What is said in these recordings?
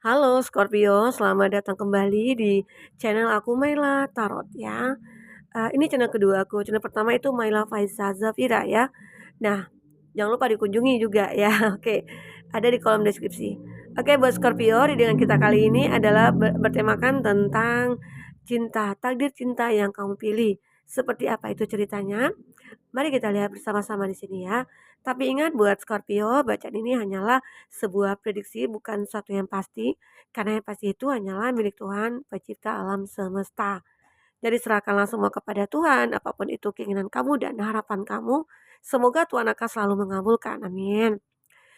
Halo Scorpio, selamat datang kembali di channel aku Maila Tarot ya. Ini channel kedua aku. Channel pertama itu Maila Faiza Zafira ya. Nah, jangan lupa dikunjungi juga ya. Oke, ada di kolom deskripsi. Oke, buat Scorpio, readingan kita kali ini adalah bertemakan tentang cinta, takdir cinta yang kamu pilih. Seperti apa itu ceritanya? Mari kita lihat bersama-sama di sini ya. Tapi ingat buat Scorpio, bacaan ini hanyalah sebuah prediksi, bukan sesuatu yang pasti. Karena yang pasti itu hanyalah milik Tuhan, pencipta alam semesta. Jadi serahkanlah semua kepada Tuhan, apapun itu keinginan kamu dan harapan kamu. Semoga Tuhan akan selalu mengabulkan. Amin.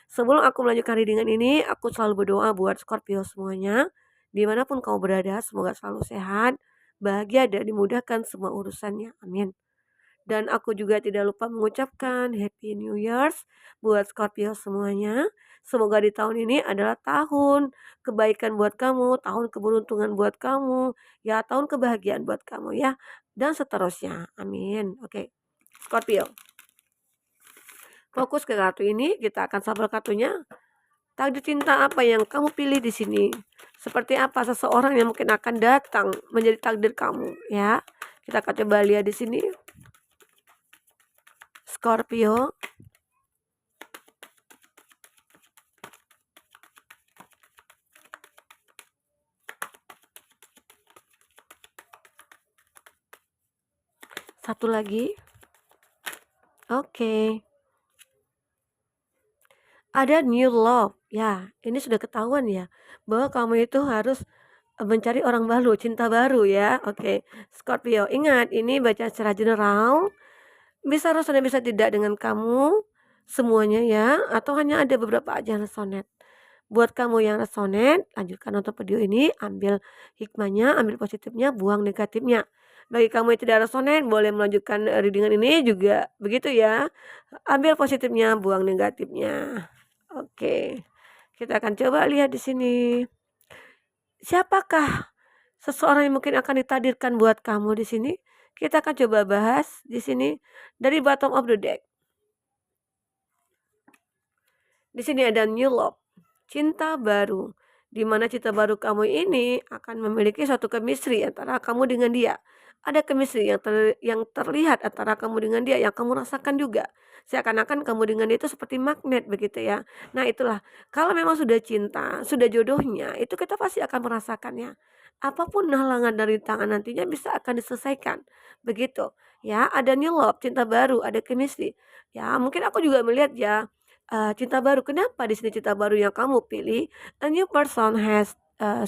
Sebelum aku melanjutkan readingan ini, aku selalu berdoa buat Scorpio semuanya. Dimanapun kamu berada, semoga selalu sehat, bahagia, dan dimudahkan semua urusannya. Amin. Dan aku juga tidak lupa mengucapkan Happy New Year's buat Scorpio semuanya. Semoga di tahun ini adalah tahun kebaikan buat kamu, tahun keberuntungan buat kamu, ya tahun kebahagiaan buat kamu ya. Dan seterusnya. Amin. Oke. Scorpio. Fokus ke kartu ini, kita akan sampel kartunya. Takdir cinta apa yang kamu pilih di sini? Seperti apa seseorang yang mungkin akan datang menjadi takdir kamu ya? Kita akan coba lihat di sini. Scorpio. Satu lagi. Oke. Ada new love. Ya, ini sudah ketahuan ya bahwa kamu itu harus mencari orang baru, cinta baru ya. Oke. Scorpio, ingat ini baca secara general. Bisa resonate bisa tidak dengan kamu semuanya ya, atau hanya ada beberapa aja yang resonate. Buat kamu yang resonate, lanjutkan nonton video ini, ambil hikmahnya, ambil positifnya, buang negatifnya. Bagi kamu yang tidak resonate, boleh melanjutkan readingan ini juga begitu ya. Ambil positifnya, buang negatifnya. Oke. Kita akan coba lihat di sini. Siapakah seseorang yang mungkin akan ditakdirkan buat kamu di sini? Kita akan coba bahas di sini dari bottom of the deck. Di sini ada new love, cinta baru. Di mana cinta baru kamu ini akan memiliki suatu chemistry antara kamu dengan dia. Ada chemistry yang terlihat antara kamu dengan dia, yang kamu rasakan juga. Seakan-akan kamu dengan dia itu seperti magnet begitu ya. Nah itulah, kalau memang sudah cinta, sudah jodohnya, itu kita pasti akan merasakannya. Apapun halangan dari tangan nantinya bisa akan diselesaikan. Begitu ya, ada new love, cinta baru, ada chemistry. Ya mungkin aku juga melihat ya, cinta baru. Kenapa di sini cinta baru yang kamu pilih? A new person has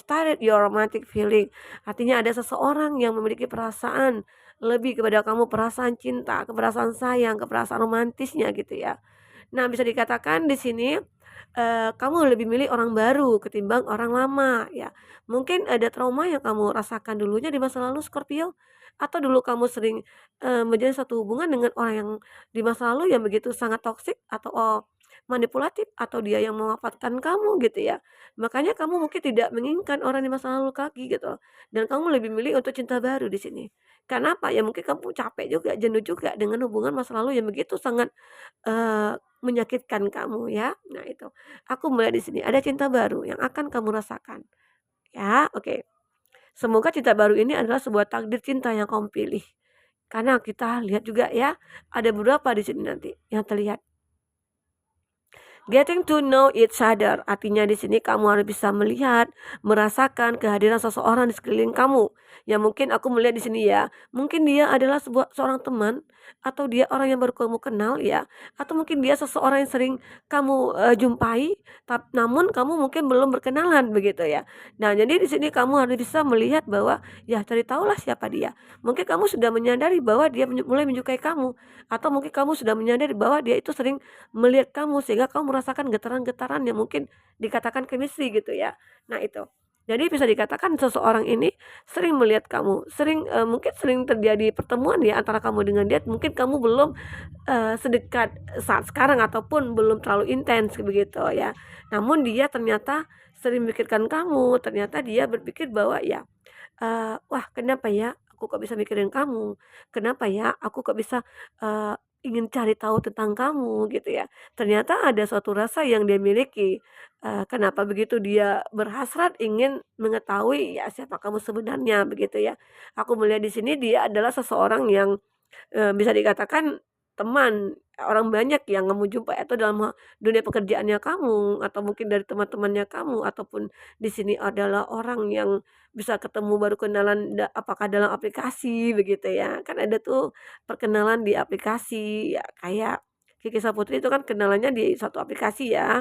started your romantic feeling. Artinya ada seseorang yang memiliki perasaan lebih kepada kamu, perasaan cinta, perasaan sayang, perasaan romantisnya gitu ya. Nah, bisa dikatakan di sini kamu lebih milih orang baru ketimbang orang lama ya. Mungkin ada trauma yang kamu rasakan dulunya di masa lalu Scorpio, atau dulu kamu sering menjalin satu hubungan dengan orang yang di masa lalu yang begitu sangat toksik atau manipulatif, atau dia yang memanfaatkan kamu gitu ya. Makanya kamu mungkin tidak menginginkan orang di masa lalu lagi gitu, dan kamu lebih milih untuk cinta baru di sini. Karena apa? Ya mungkin kamu capek juga, jenuh juga dengan hubungan masa lalu yang begitu sangat menyakitkan kamu ya. Nah itu, aku melihat di sini ada cinta baru yang akan kamu rasakan ya. Oke. Semoga cinta baru ini adalah sebuah takdir cinta yang kamu pilih. Karena kita lihat juga ya, ada beberapa di sini nanti yang terlihat. Getting to know each other, artinya di sini kamu harus bisa melihat, merasakan kehadiran seseorang di sekeliling kamu. Ya mungkin aku melihat di sini ya, mungkin dia adalah seorang teman, atau dia orang yang baru kamu kenal ya, atau mungkin dia seseorang yang sering kamu jumpai, namun kamu mungkin belum berkenalan begitu ya. Nah jadi di sini kamu harus bisa melihat bahwa ya cari tahulah siapa dia. Mungkin kamu sudah menyadari bahwa dia mulai menyukai kamu, atau mungkin kamu sudah menyadari bahwa dia itu sering melihat kamu sehingga kamu merasakan getaran-getaran yang mungkin dikatakan chemistry gitu ya. Nah itu. Jadi bisa dikatakan seseorang ini sering melihat kamu, mungkin sering terjadi pertemuan ya antara kamu dengan dia, mungkin kamu belum sedekat saat sekarang ataupun belum terlalu intens begitu ya. Namun dia ternyata sering memikirkan kamu, ternyata dia berpikir bahwa ya, wah kenapa ya aku kok bisa mikirin kamu? Kenapa ya aku kok bisa, ingin cari tahu tentang kamu gitu ya. Ternyata ada suatu rasa yang dia miliki, kenapa begitu dia berhasrat ingin mengetahui ya siapa kamu sebenarnya begitu ya. Aku melihat di sini dia adalah seseorang yang bisa dikatakan teman, orang banyak yang kamu jumpai atau dalam dunia pekerjaannya kamu, atau mungkin dari teman-temannya kamu, ataupun di sini adalah orang yang bisa ketemu baru kenalan apakah dalam aplikasi begitu ya. Kan ada tuh perkenalan di aplikasi ya kayak Kiki Saputri itu kan kenalannya di satu aplikasi ya.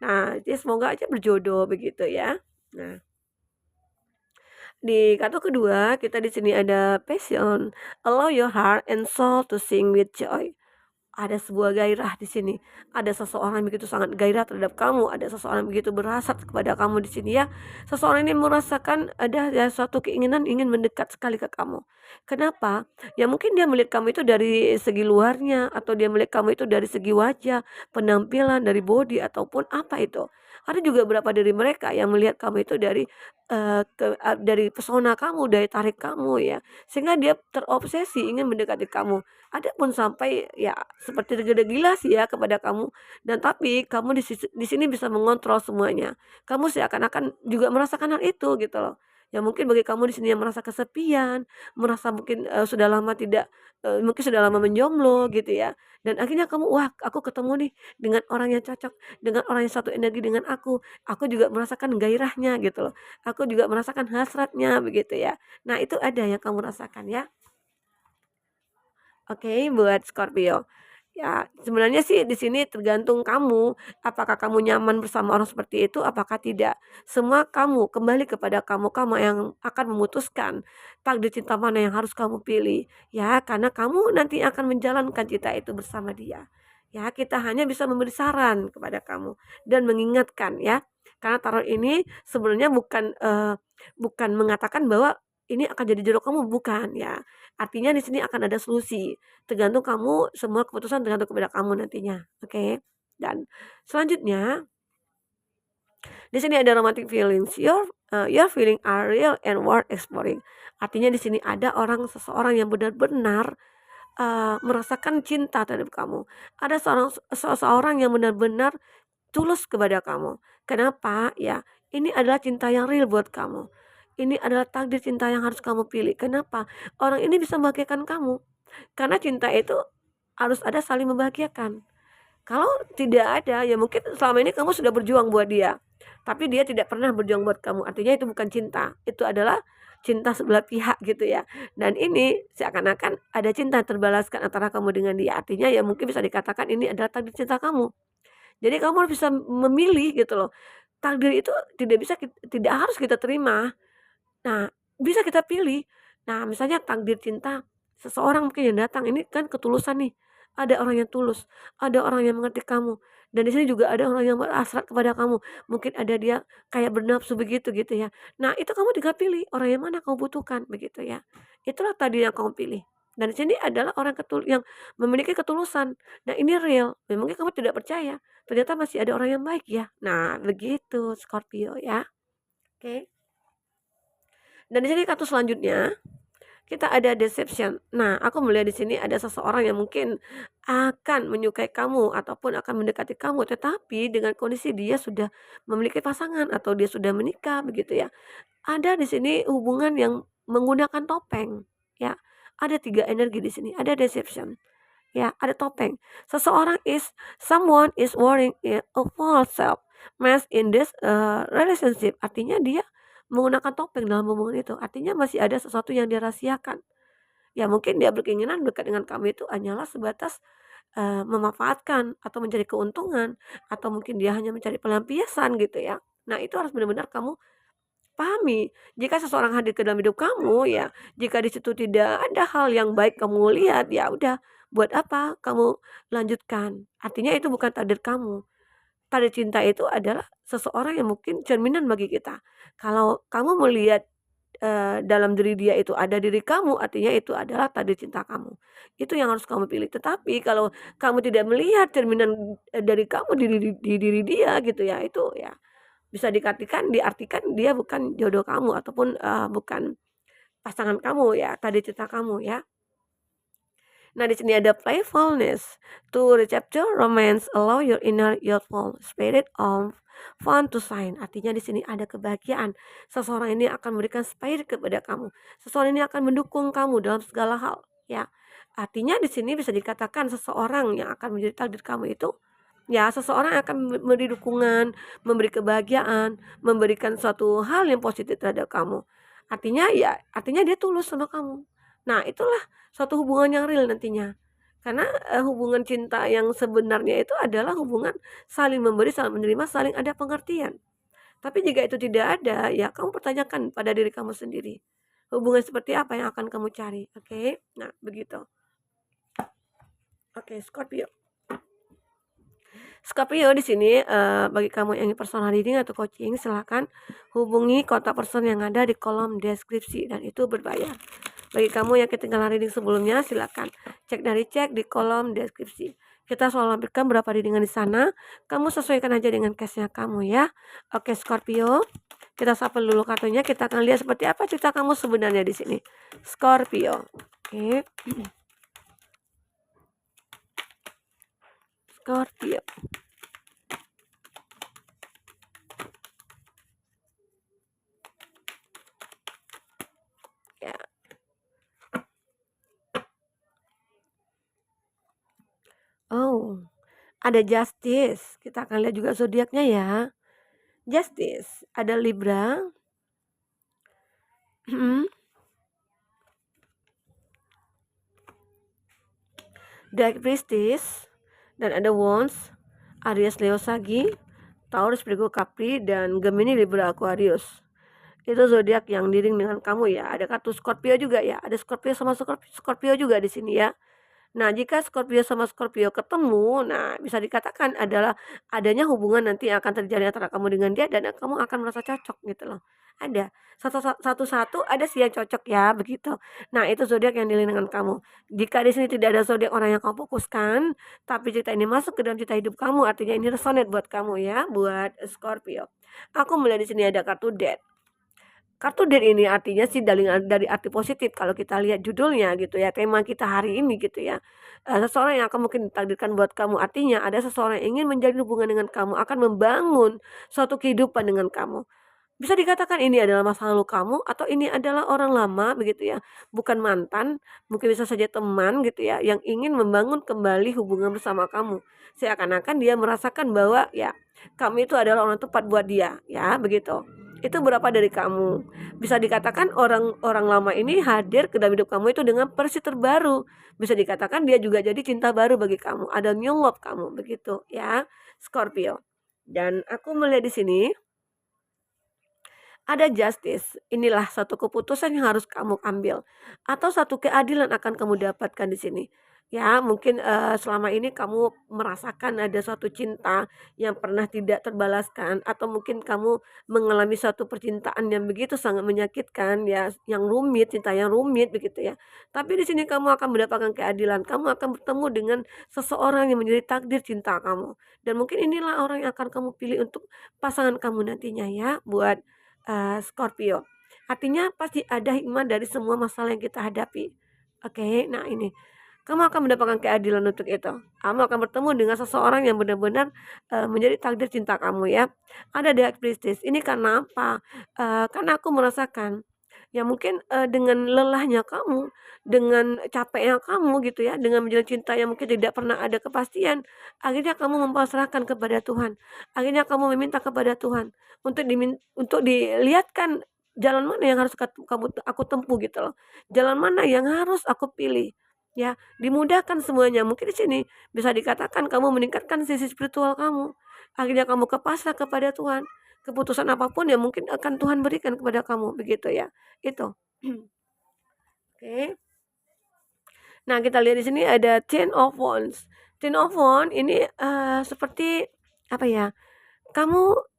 Nah, jadi semoga aja berjodoh begitu ya. Nah, di kartu kedua kita di sini ada passion, allow your heart and soul to sing with joy. Ada sebuah gairah di sini. Ada seseorang begitu sangat gairah terhadap kamu, ada seseorang begitu berhasrat kepada kamu di sini ya. Seseorang ini merasakan ada ya suatu keinginan ingin mendekat sekali ke kamu. Kenapa? Ya mungkin dia melihat kamu itu dari segi luarnya atau dia melihat kamu itu dari segi wajah, penampilan, dari body ataupun apa itu. Ada juga beberapa dari mereka yang melihat kamu itu dari dari pesona kamu, dari tarik kamu ya. Sehingga dia terobsesi ingin mendekati kamu. Ada pun sampai ya seperti tergila-gila sih ya kepada kamu dan tapi kamu di sini bisa mengontrol semuanya. Kamu seakan-akan juga merasakan hal itu gitu loh. Ya mungkin bagi kamu di sini yang merasa kesepian, merasa mungkin, sudah lama tidak mungkin sudah lama menjomblo gitu ya dan akhirnya kamu, "Wah aku ketemu nih dengan orang yang cocok, dengan orang yang satu energi dengan aku juga merasakan gairahnya," gitu loh. Aku juga merasakan hasratnya begitu ya. Nah itu ada yang kamu rasakan ya. Oke, buat Scorpio. Ya, sebenarnya sih di sini tergantung kamu, apakah kamu nyaman bersama orang seperti itu, apakah tidak. Semua kamu, kembali kepada kamu yang akan memutuskan takdir cinta mana yang harus kamu pilih. Ya, karena kamu nanti akan menjalankan cinta itu bersama dia. Ya, kita hanya bisa memberi saran kepada kamu dan mengingatkan ya. Karena tarot ini sebenarnya bukan mengatakan bahwa ini akan jadi jodoh kamu, bukan ya. Artinya di sini akan ada solusi. Tergantung kamu, semua keputusan tergantung kepada kamu nantinya, oke? Dan selanjutnya, di sini ada romantic feelings. Your feeling are real and worth exploring. Artinya di sini ada seseorang yang benar-benar merasakan cinta terhadap kamu. Ada seseorang yang benar-benar tulus kepada kamu. Kenapa? Ya, ini adalah cinta yang real buat kamu. Ini adalah takdir cinta yang harus kamu pilih. Kenapa? Orang ini bisa membahagiakan kamu. Karena cinta itu harus ada saling membahagiakan. Kalau tidak ada, ya mungkin selama ini kamu sudah berjuang buat dia, tapi dia tidak pernah berjuang buat kamu. Artinya itu bukan cinta, itu adalah cinta sebelah pihak gitu ya. Dan ini seakan-akan ada cinta terbalaskan antara kamu dengan dia. Artinya ya mungkin bisa dikatakan ini adalah takdir cinta kamu. Jadi kamu harus bisa memilih gitu loh. Takdir itu tidak harus kita terima. Nah, bisa kita pilih. Nah, misalnya takdir cinta seseorang mungkin yang datang, ini kan ketulusan nih. Ada orang yang tulus, ada orang yang mengerti kamu, dan di sini juga ada orang yang berhasrat kepada kamu. Mungkin ada dia kayak bernafsu begitu gitu ya. Nah, itu kamu tinggal pilih orang yang mana kamu butuhkan begitu ya. Itulah tadi yang kamu pilih. Dan di sini adalah orang yang memiliki ketulusan. Nah, ini real. Ya, mungkin kamu tidak percaya, ternyata masih ada orang yang baik ya. Nah, begitu Scorpio ya. Oke. Dan di sini kartu selanjutnya, kita ada deception. Nah, aku melihat di sini ada seseorang yang mungkin akan menyukai kamu ataupun akan mendekati kamu, tetapi dengan kondisi dia sudah memiliki pasangan atau dia sudah menikah begitu ya. Ada di sini hubungan yang menggunakan topeng, ya. Ada 3 energi di sini, ada deception, ya, ada topeng. Someone is wearing a false self mask in this relationship. Artinya dia menggunakan topeng dalam hubungan itu. Artinya masih ada sesuatu yang dirahasiakan. Ya mungkin dia berkeinginan dekat dengan kamu itu hanyalah sebatas memanfaatkan atau mencari keuntungan atau mungkin dia hanya mencari pelampiasan gitu ya. Nah, itu harus benar-benar kamu pahami. Jika seseorang hadir ke dalam hidup kamu ya, jika di situ tidak ada hal yang baik kamu lihat, ya udah buat apa kamu lanjutkan. Artinya itu bukan takdir kamu. Tanda cinta itu adalah seseorang yang mungkin cerminan bagi kita. Kalau kamu melihat, dalam diri dia itu ada diri kamu, artinya itu adalah tanda cinta kamu. Itu yang harus kamu pilih. Tetapi kalau kamu tidak melihat cerminan, dari kamu di diri dia gitu ya, itu ya bisa diartikan dia bukan jodoh kamu ataupun, bukan pasangan kamu ya, tanda cinta kamu ya. Nah, di sini ada playfulness. To recapture romance, allow your inner youthful spirit of fun to shine. Artinya di sini ada kebahagiaan. Seseorang ini akan memberikan spirit kepada kamu. Seseorang ini akan mendukung kamu dalam segala hal, ya. Artinya di sini bisa dikatakan seseorang yang akan menjadi takdir kamu itu, ya, seseorang akan memberi dukungan, memberi kebahagiaan, memberikan suatu hal yang positif terhadap kamu. Artinya ya, artinya dia tulus sama kamu. Nah, itulah suatu hubungan yang real nantinya. Karena, hubungan cinta yang sebenarnya itu adalah hubungan saling memberi, saling menerima, saling ada pengertian. Tapi jika itu tidak ada, ya kamu pertanyakan pada diri kamu sendiri. Hubungan seperti apa yang akan kamu cari, oke? Nah, begitu. Oke, Scorpio. Scorpio di sini, bagi kamu yang ingin personal reading atau coaching, silakan hubungi kontak person yang ada di kolom deskripsi dan itu berbayar. Bagi kamu yang ketinggalan reading sebelumnya, silakan cek di kolom deskripsi. Kita selalu lampirkan berapa readingan di sana, kamu sesuaikan aja dengan case-nya kamu ya. Oke Scorpio, kita shuffle dulu kartunya, kita akan lihat seperti apa cerita kamu sebenarnya di sini. Scorpio. Oke. Scorpio. Ya. Oh, ada Justice. Kita akan lihat juga zodiaknya ya. Justice, ada Libra. Dark Priestess dan ada Wands, Aries, Leo, Sagi, Taurus, Virgo, Capri dan Gemini, Libra, Aquarius. Itu zodiak yang diring dengan kamu ya. Ada kartu Scorpio juga ya. Ada Scorpio sama Scorpio juga di sini ya. Nah, jika Scorpio sama Scorpio ketemu, nah bisa dikatakan adalah adanya hubungan nanti yang akan terjadi antara kamu dengan dia dan kamu akan merasa cocok gitu loh. Ada. Satu-satu ada sih yang cocok ya, begitu. Nah, itu zodiak yang dilihat dengan kamu. Jika di sini tidak ada zodiak orang yang kamu fokuskan, tapi cerita ini masuk ke dalam cerita hidup kamu, artinya ini resonate buat kamu ya, buat Scorpio. Aku melihat di sini ada kartu Death. Kartu Death ini artinya sih dari arti positif kalau kita lihat judulnya gitu ya, tema kita hari ini gitu ya. Seseorang yang akan mungkin ditakdirkan buat kamu, artinya ada seseorang yang ingin menjalin hubungan dengan kamu, akan membangun suatu kehidupan dengan kamu. Bisa dikatakan ini adalah masa lalu kamu atau ini adalah orang lama begitu ya, bukan mantan, mungkin bisa saja teman gitu ya, yang ingin membangun kembali hubungan bersama kamu. Seakan-akan dia merasakan bahwa ya, kamu itu adalah orang tepat buat dia, ya begitu. Itu berapa dari kamu. Bisa dikatakan orang lama ini hadir ke dalam hidup kamu itu dengan versi terbaru. Bisa dikatakan dia juga jadi cinta baru bagi kamu, ada new love kamu, begitu ya, Scorpio. Dan aku melihat di sini ada justice, inilah satu keputusan yang harus kamu ambil atau satu keadilan akan kamu dapatkan di sini. Ya, mungkin, selama ini kamu merasakan ada suatu cinta yang pernah tidak terbalaskan atau mungkin kamu mengalami suatu percintaan yang begitu sangat menyakitkan ya, yang rumit, cinta yang rumit begitu ya. Tapi di sini kamu akan mendapatkan keadilan, kamu akan bertemu dengan seseorang yang menjadi takdir cinta kamu. Dan mungkin inilah orang yang akan kamu pilih untuk pasangan kamu nantinya ya, buat Scorpio. Artinya pasti ada hikmah dari semua masalah yang kita hadapi. Oke, nah ini, kamu akan mendapatkan keadilan untuk itu. Kamu akan bertemu dengan seseorang yang benar-benar, menjadi takdir cinta kamu ya. Ada The Priestess, ini karena apa? Karena aku merasakan, ya mungkin, dengan lelahnya kamu, dengan capeknya kamu gitu ya, dengan menjalin cinta yang mungkin tidak pernah ada kepastian, akhirnya kamu mempasrahkan kepada Tuhan. Akhirnya kamu meminta kepada Tuhan untuk dilihatkan jalan mana yang harus aku tempuh gitu loh. Jalan mana yang harus aku pilih, ya. Dimudahkan semuanya. Mungkin di sini bisa dikatakan kamu meningkatkan sisi spiritual kamu. Akhirnya kamu pasrah kepada Tuhan. Keputusan apapun yang mungkin akan Tuhan berikan kepada kamu, begitu ya. Itu. Oke. Nah, kita lihat di sini ada Ten of Wands. Ten of Wands ini, seperti apa ya, kamu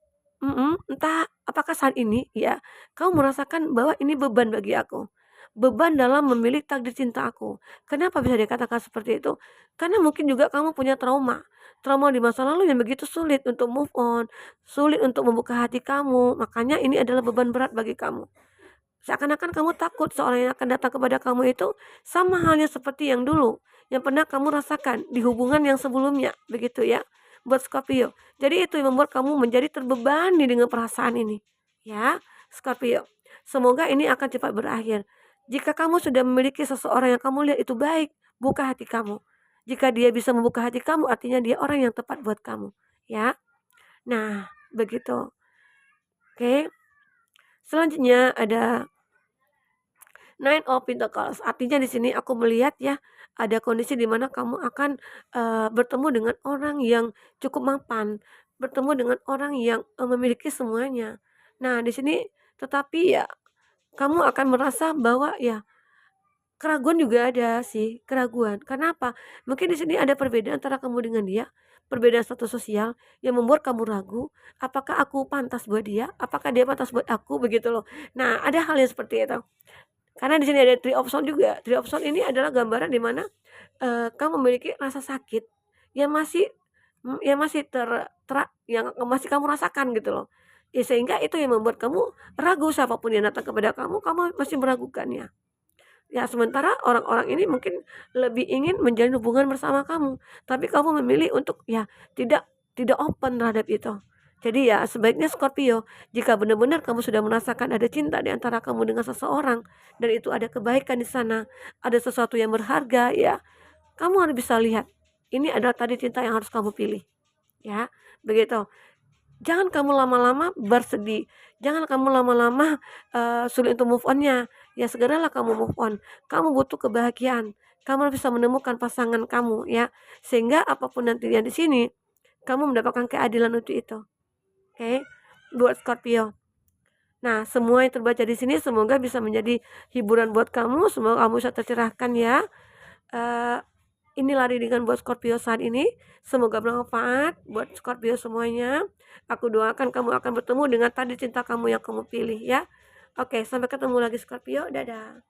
entah apakah saat ini ya, kamu merasakan bahwa ini beban bagi aku. Beban dalam memilih takdir cinta aku. Kenapa bisa dikatakan seperti itu? Karena mungkin juga kamu punya trauma. Trauma di masa lalu yang begitu sulit untuk move on, sulit untuk membuka hati kamu. Makanya ini adalah beban berat bagi kamu. Seakan-akan kamu takut seorang yang akan datang kepada kamu itu sama halnya seperti yang dulu. yang pernah kamu rasakan di hubungan yang sebelumnya, begitu ya, buat Scorpio. Jadi itu yang membuat kamu menjadi terbebani dengan perasaan ini, ya, Scorpio. Semoga ini akan cepat berakhir. Jika kamu sudah memiliki seseorang yang kamu lihat itu baik, buka hati kamu. Jika dia bisa membuka hati kamu, artinya dia orang yang tepat buat kamu, ya. Nah, begitu. Oke. Selanjutnya ada Nine of Pentacles. Artinya di sini aku melihat ya, ada kondisi di mana kamu akan, bertemu dengan orang yang cukup mapan, bertemu dengan orang yang, memiliki semuanya. Nah, di sini tetapi ya kamu akan merasa bahwa ya keraguan juga ada sih, keraguan. Karena apa? Mungkin di sini ada perbedaan antara kamu dengan dia, perbedaan status sosial yang membuat kamu ragu, apakah aku pantas buat dia? Apakah dia pantas buat aku? Begitu loh. Nah, ada hal yang seperti itu. Karena di sini ada Three of Swords juga. Three of Swords ini adalah gambaran di mana, kamu memiliki rasa sakit yang masih, yang masih yang masih kamu rasakan gitu loh. Ya sehingga itu yang membuat kamu ragu siapapun yang datang kepada kamu masih meragukannya. Ya sementara orang-orang ini mungkin lebih ingin menjalin hubungan bersama kamu, tapi kamu memilih untuk ya tidak tidak open terhadap itu. Jadi ya sebaiknya Scorpio, jika benar-benar kamu sudah merasakan ada cinta di antara kamu dengan seseorang dan itu ada kebaikan di sana, ada sesuatu yang berharga ya, kamu harus bisa lihat, ini adalah tadi cinta yang harus kamu pilih, ya, begitu. Jangan kamu lama-lama bersedih, jangan kamu lama-lama, sulit untuk move on-nya, ya segeralah kamu move on. Kamu butuh kebahagiaan, kamu bisa menemukan pasangan kamu ya, sehingga apapun nantinya di sini, kamu mendapatkan keadilan untuk itu, oke, buat Scorpio. Nah, semua yang terbaca di sini semoga bisa menjadi hiburan buat kamu, semoga kamu bisa tercerahkan ya. Eee, Inilah readingan buat Scorpio saat ini, semoga bermanfaat buat Scorpio semuanya. Aku doakan kamu akan bertemu dengan tadi cinta kamu yang kamu pilih ya. Oke, sampai ketemu lagi Scorpio, dadah.